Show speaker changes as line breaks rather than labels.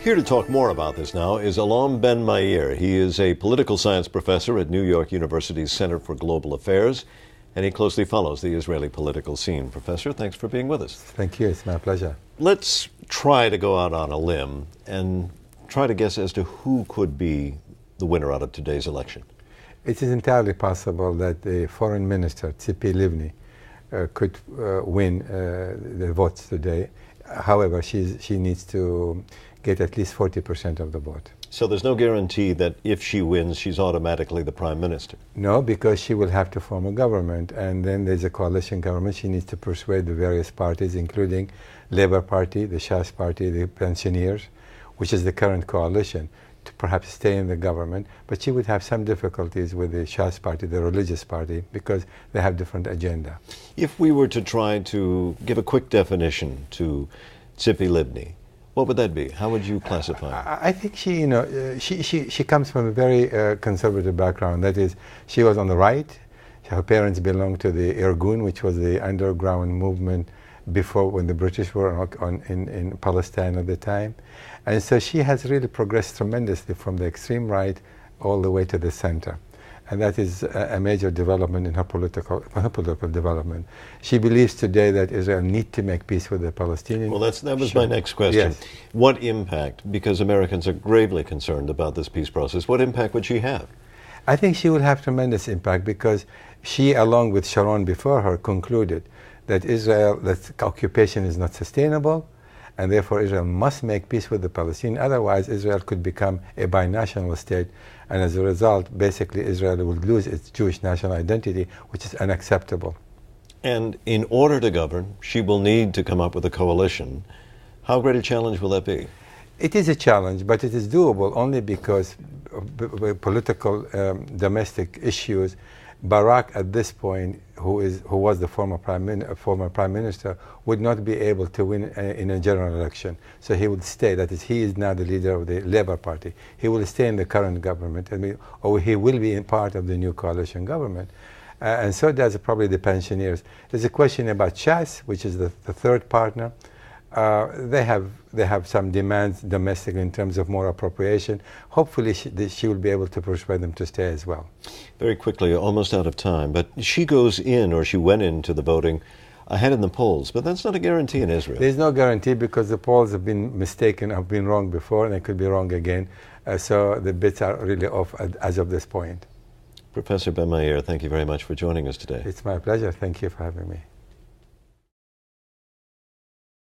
Here to talk more about this now is Alon Ben-Meir. He is a political science professor at New York University's Center for Global Affairs, and he closely follows the Israeli political scene. Professor, thanks for being with us.
Thank you. It's my pleasure.
Let's try to go out on a limb and try to guess as to who could be the winner out of today's election.
It is entirely possible that the foreign minister, Tzipi Livni, could win the votes today. However, she needs to get at least 40% of the vote.
So there's no guarantee that if she wins, she's automatically the prime minister?
No, because she will have to form a government, and then there's a coalition government. She needs to persuade the various parties, including Labour Party, the Shas Party, the Pensioners, which is the current coalition, to perhaps stay in the government. But she would have some difficulties with the Shas Party, the religious party, because they have different agenda.
If we were to try to give a quick definition to Tzipi Livni, what would that be? How would you classify her?
I think she comes from a very conservative background. That is, she was on the right. Her parents belonged to the Irgun, which was the underground movement before, when the British were in Palestine at the time. And so she has really progressed tremendously from the extreme right all the way to the center. And that is a major development in her political development. She believes today that Israel needs to make peace with the Palestinians.
Well, that was my next question.
Yes.
What impact, because Americans are gravely concerned about this peace process, what impact would she have?
I think she will have tremendous impact, because she, along with Sharon before her, concluded that that occupation is not sustainable, and therefore Israel must make peace with the Palestinians. Otherwise, Israel could become a binational state, and as a result, basically Israel would lose its Jewish national identity, which is unacceptable.
And in order to govern, she will need to come up with a coalition. How great a challenge will that be?
It is a challenge, but it is doable only because of political domestic issues. Barak, at this point, who was the former prime minister, would not be able to win in a general election. So he would stay. That is, he is now the leader of the Labour Party. He will stay in the current government, or he will be in part of the new coalition government. And so does probably the Pensioners. There's a question about Shas, which is the third partner. They have some demands domestically in terms of more appropriation. Hopefully she will be able to persuade them to stay as well.
Very quickly, almost out of time, but she goes in, or she went into the voting ahead in the polls, but that's not a guarantee in Israel.
There's no guarantee, because the polls have been mistaken, have been wrong before, and they could be wrong again. So the bits are really off as of this point.
Professor Ben-Meir, thank you very much for joining us today.
It's my pleasure. Thank you for having me.